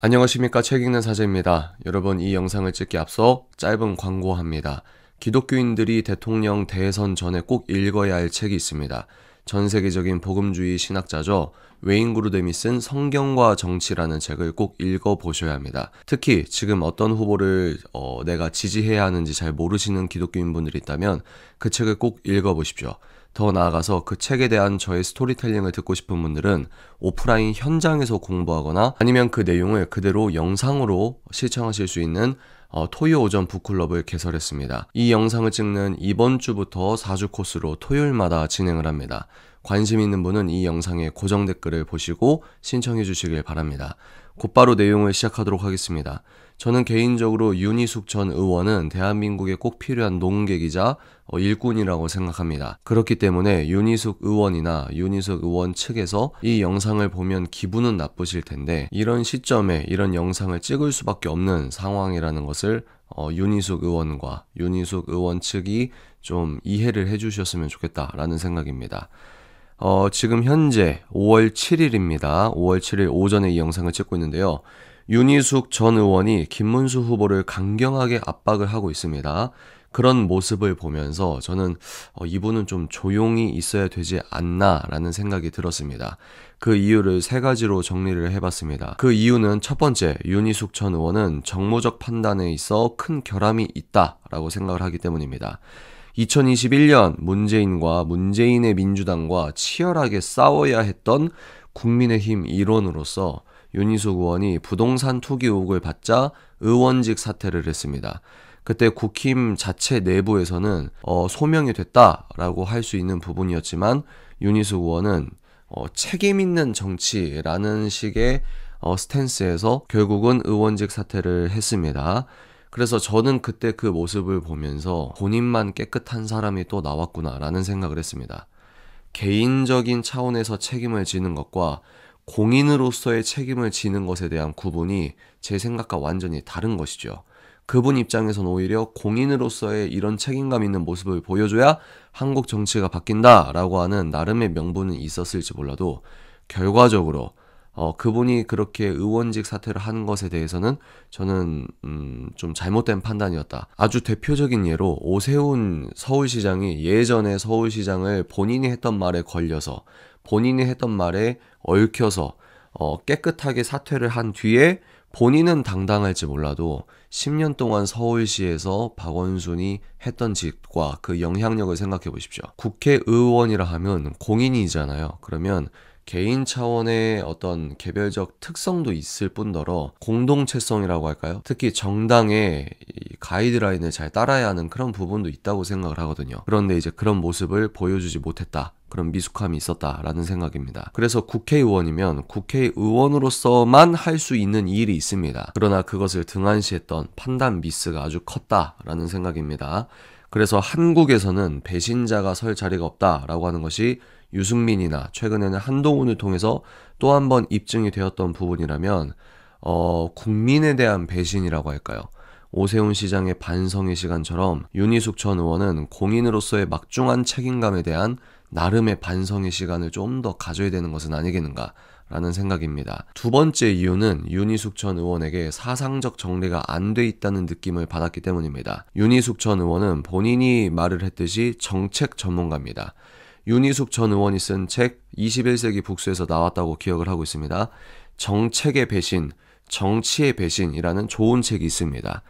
안녕하십니까. 책 읽는 사제입니다. 여러분, 이 영상을 찍기 앞서 짧은 광고합니다. 기독교인들이 대통령 대선 전에 꼭 읽어야 할 책이 있습니다. 전 세계적인 복음주의 신학자죠. 웨인 그루뎀이 쓴 성경과 정치라는 책을 꼭 읽어보셔야 합니다. 특히 지금 어떤 후보를 내가 지지해야 하는지 잘 모르시는 기독교인분들이 있다면 그 책을 꼭 읽어보십시오. 더 나아가서 그 책에 대한 저의 스토리텔링을 듣고 싶은 분들은 오프라인 현장에서 공부하거나 아니면 그 내용을 그대로 영상으로 시청하실 수 있는 토요 오전 북클럽을 개설했습니다. 이 영상을 찍는 이번 주부터 4주 코스로 토요일마다 진행을 합니다. 관심 있는 분은 이 영상의 고정 댓글을 보시고 신청해 주시길 바랍니다. 곧바로 내용을 시작하도록 하겠습니다. 저는 개인적으로 윤희숙 전 의원은 대한민국에 꼭 필요한 농객이자 일꾼이라고 생각합니다. 그렇기 때문에 윤희숙 의원이나 윤희숙 의원 측에서 이 영상을 보면 기분은 나쁘실 텐데 이런 시점에 이런 영상을 찍을 수밖에 없는 상황이라는 것을 윤희숙 의원과 윤희숙 의원 측이 좀 이해를 해주셨으면 좋겠다라는 생각입니다. 지금 현재 5월 7일입니다. 5월 7일 오전에 이 영상을 찍고 있는데요. 윤희숙 전 의원이 김문수 후보를 강경하게 압박을 하고 있습니다. 그런 모습을 보면서 저는 이분은 좀 조용히 있어야 되지 않나라는 생각이 들었습니다. 그 이유를 세 가지로 정리를 해봤습니다. 그 이유는 첫 번째, 윤희숙 전 의원은 정무적 판단에 있어 큰 결함이 있다라고 생각을 하기 때문입니다. 2021년 문재인과 문재인의 민주당과 치열하게 싸워야 했던 국민의힘 일원으로서 윤희숙 의원이 부동산 투기 의혹을 받자 의원직 사퇴를 했습니다. 그때 국힘 자체 내부에서는 소명이 됐다라고 할 수 있는 부분이었지만 윤희숙 의원은 책임 있는 정치라는 식의 스탠스에서 결국은 의원직 사퇴를 했습니다. 그래서 저는 그때 그 모습을 보면서 본인만 깨끗한 사람이 또 나왔구나라는 생각을 했습니다. 개인적인 차원에서 책임을 지는 것과 공인으로서의 책임을 지는 것에 대한 구분이 제 생각과 완전히 다른 것이죠. 그분 입장에서는 오히려 공인으로서의 이런 책임감 있는 모습을 보여줘야 한국 정치가 바뀐다라고 하는 나름의 명분은 있었을지 몰라도 결과적으로 그분이 그렇게 의원직 사퇴를 한 것에 대해서는 저는 좀 잘못된 판단이었다. 아주 대표적인 예로 오세훈 서울시장이 예전에 서울시장을 본인이 했던 말에 걸려서 본인이 했던 말에 얽혀서 깨끗하게 사퇴를 한 뒤에 본인은 당당할지 몰라도 10년 동안 서울시에서 박원순이 했던 짓과 그 영향력을 생각해 보십시오. 국회의원이라 하면 공인이잖아요. 그러면 개인 차원의 어떤 개별적 특성도 있을 뿐더러 공동체성이라고 할까요? 특히 정당의 가이드라인을 잘 따라야 하는 그런 부분도 있다고 생각을 하거든요. 그런데 이제 그런 모습을 보여주지 못했다. 그런 미숙함이 있었다라는 생각입니다. 그래서 국회의원이면 국회의원으로서만 할 수 있는 일이 있습니다. 그러나 그것을 등한시했던 판단 미스가 아주 컸다라는 생각입니다. 그래서 한국에서는 배신자가 설 자리가 없다라고 하는 것이 유승민이나 최근에는 한동훈을 통해서 또 한 번 입증이 되었던 부분이라면 국민에 대한 배신이라고 할까요? 오세훈 시장의 반성의 시간처럼 윤희숙 전 의원은 공인으로서의 막중한 책임감에 대한 나름의 반성의 시간을 좀 더 가져야 되는 것은 아니겠는가 라는 생각입니다. 두 번째 이유는 윤희숙 전 의원에게 사상적 정리가 안 돼 있다는 느낌을 받았기 때문입니다. 윤희숙 전 의원은 본인이 말을 했듯이 정책 전문가입니다. 윤희숙 전 의원이 쓴 책 21세기 북수에서 나왔다고 기억을 하고 있습니다. 정책의 배신, 정치의 배신이라는 좋은 책이 있습니다.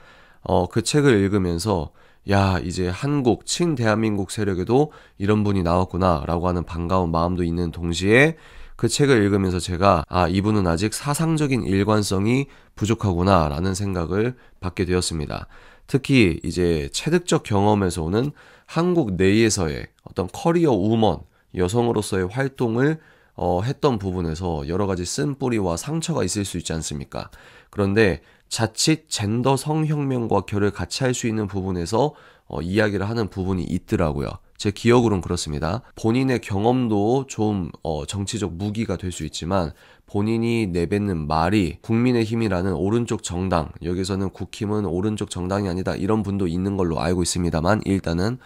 그 책을 읽으면서 야, 이제 한국, 친대한민국 세력에도 이런 분이 나왔구나 라고 하는 반가운 마음도 있는 동시에 그 책을 읽으면서 제가 이분은 아직 사상적인 일관성이 부족하구나 라는 생각을 받게 되었습니다. 특히 이제 체득적 경험에서 오는 한국 내에서의 어떤 커리어 우먼, 여성으로서의 활동을 했던 부분에서 여러 가지 쓴뿌리와 상처가 있을 수 있지 않습니까? 그런데 자칫 젠더 성혁명과 결을 같이 할 수 있는 부분에서 이야기를 하는 부분이 있더라고요. 제 기억으로는 그렇습니다. 본인의 경험도 좀 정치적 무기가 될 수 있지만 본인이 내뱉는 말이 국민의힘이라는 오른쪽 정당, 여기서는 국힘은 오른쪽 정당이 아니다 이런 분도 있는 걸로 알고 있습니다만 일단은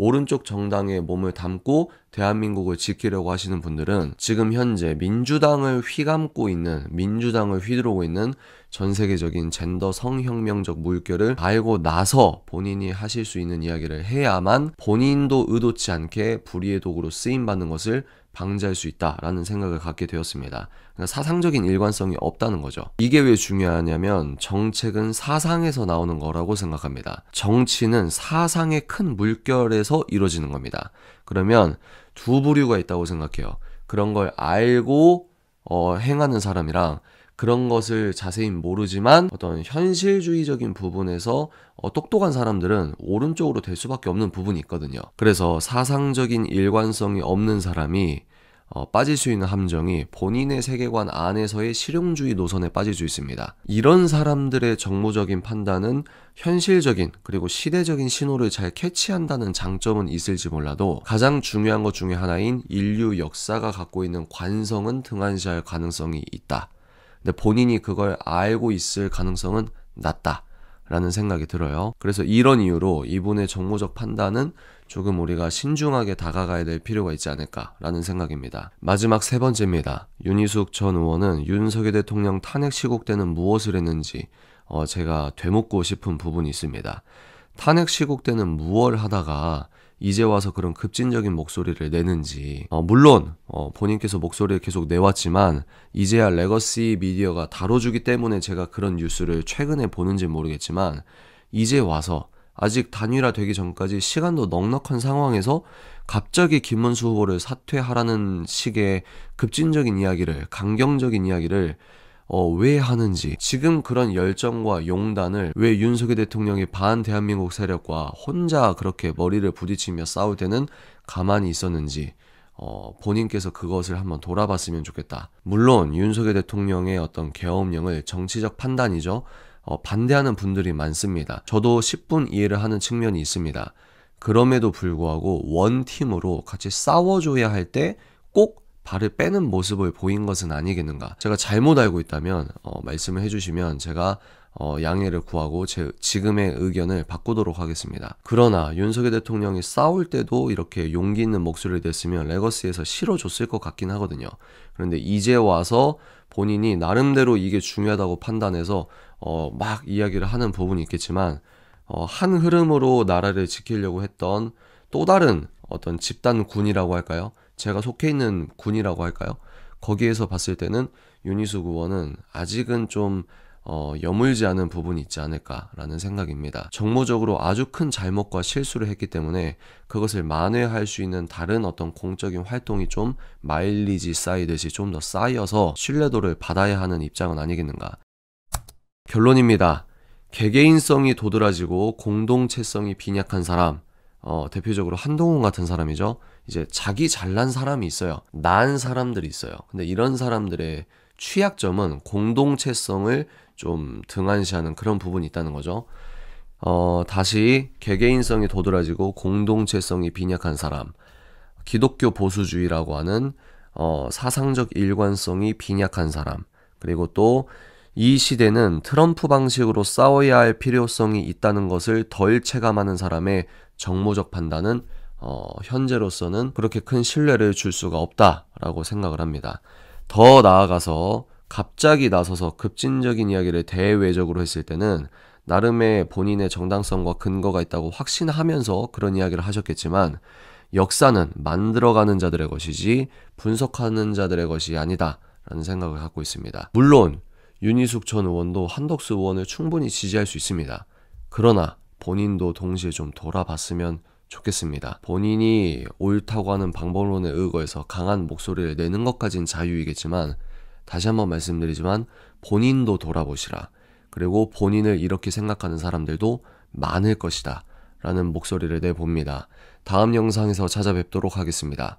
오른쪽 정당에 몸을 담고 대한민국을 지키려고 하시는 분들은 지금 현재 민주당을 휘감고 있는, 민주당을 휘두르고 있는 전 세계적인 젠더 성혁명적 물결을 알고 나서 본인이 하실 수 있는 이야기를 해야만 본인도 의도치 않게 불의의 도구로 쓰임받는 것을 방지할 수 있다라는 생각을 갖게 되었습니다. 그러니까 사상적인 일관성이 없다는 거죠. 이게 왜 중요하냐면 정책은 사상에서 나오는 거라고 생각합니다. 정치는 사상의 큰 물결에서 이루어지는 겁니다. 그러면 두 부류가 있다고 생각해요. 그런 걸 알고 행하는 사람이랑 그런 것을 자세히 모르지만 어떤 현실주의적인 부분에서 똑똑한 사람들은 오른쪽으로 될 수밖에 없는 부분이 있거든요. 그래서 사상적인 일관성이 없는 사람이 빠질 수 있는 함정이 본인의 세계관 안에서의 실용주의 노선에 빠질 수 있습니다. 이런 사람들의 정무적인 판단은 현실적인 그리고 시대적인 신호를 잘 캐치한다는 장점은 있을지 몰라도 가장 중요한 것 중에 하나인 인류 역사가 갖고 있는 관성은 등한시할 가능성이 있다. 근데 본인이 그걸 알고 있을 가능성은 낮다 라는 생각이 들어요. 그래서 이런 이유로 이분의 정무적 판단은 조금 우리가 신중하게 다가가야 될 필요가 있지 않을까 라는 생각입니다. 마지막 세 번째입니다. 윤희숙 전 의원은 윤석열 대통령 탄핵 시국 때는 무엇을 했는지 제가 되묻고 싶은 부분이 있습니다. 탄핵 시국 때는 무엇을 하다가 이제 와서 그런 급진적인 목소리를 내는지, 물론 본인께서 목소리를 계속 내왔지만 이제야 레거시 미디어가 다뤄주기 때문에 제가 그런 뉴스를 최근에 보는지 모르겠지만 이제 와서 아직 단일화되기 전까지 시간도 넉넉한 상황에서 갑자기 김문수 후보를 사퇴하라는 식의 급진적인 이야기를, 강경적인 이야기를 왜 하는지, 지금 그런 열정과 용단을 왜 윤석열 대통령이 반대한민국 세력과 혼자 그렇게 머리를 부딪히며 싸울 때는 가만히 있었는지 본인께서 그것을 한번 돌아봤으면 좋겠다. 물론 윤석열 대통령의 어떤 계엄령을 정치적 판단이죠. 반대하는 분들이 많습니다. 저도 10분 이해를 하는 측면이 있습니다. 그럼에도 불구하고 원팀으로 같이 싸워줘야 할 때 꼭 발을 빼는 모습을 보인 것은 아니겠는가. 제가 잘못 알고 있다면 말씀을 해주시면 제가 양해를 구하고 제 지금의 의견을 바꾸도록 하겠습니다. 그러나 윤석열 대통령이 싸울 때도 이렇게 용기 있는 목소리를 냈으면 레거시에서 실어줬을 것 같긴 하거든요. 그런데 이제 와서 본인이 나름대로 이게 중요하다고 판단해서 막 이야기를 하는 부분이 있겠지만 한 흐름으로 나라를 지키려고 했던 또 다른 어떤 집단군이라고 할까요? 제가 속해 있는 군이라고 할까요? 거기에서 봤을 때는 윤희숙 의원은 아직은 좀 여물지 않은 부분이 있지 않을까라는 생각입니다. 정무적으로 아주 큰 잘못과 실수를 했기 때문에 그것을 만회할 수 있는 다른 어떤 공적인 활동이 좀 마일리지 쌓이듯이 좀 더 쌓여서 신뢰도를 받아야 하는 입장은 아니겠는가. 결론입니다. 개개인성이 도드라지고 공동체성이 빈약한 사람, 대표적으로 한동훈 같은 사람이죠. 이제 자기 잘난 사람이 있어요. 나은 사람들이 있어요. 근데 이런 사람들의 취약점은 공동체성을 좀 등한시하는 그런 부분이 있다는 거죠. 다시 개개인성이 도드라지고 공동체성이 빈약한 사람, 기독교 보수주의라고 하는 사상적 일관성이 빈약한 사람, 그리고 또 이 시대는 트럼프 방식으로 싸워야 할 필요성이 있다는 것을 덜 체감하는 사람의 정무적 판단은 현재로서는 그렇게 큰 신뢰를 줄 수가 없다라고 생각을 합니다. 더 나아가서 갑자기 나서서 급진적인 이야기를 대외적으로 했을 때는 나름의 본인의 정당성과 근거가 있다고 확신하면서 그런 이야기를 하셨겠지만 역사는 만들어가는 자들의 것이지 분석하는 자들의 것이 아니다 라는 생각을 갖고 있습니다. 물론 윤희숙 전 의원도 한덕수 의원을 충분히 지지할 수 있습니다. 그러나 본인도 동시에 좀 돌아봤으면 좋겠습니다. 본인이 옳다고 하는 방법론에 의거해서 강한 목소리를 내는 것까진 자유이겠지만 다시 한번 말씀드리지만 본인도 돌아보시라. 그리고 본인을 이렇게 생각하는 사람들도 많을 것이다 라는 목소리를 내봅니다. 다음 영상에서 찾아뵙도록 하겠습니다.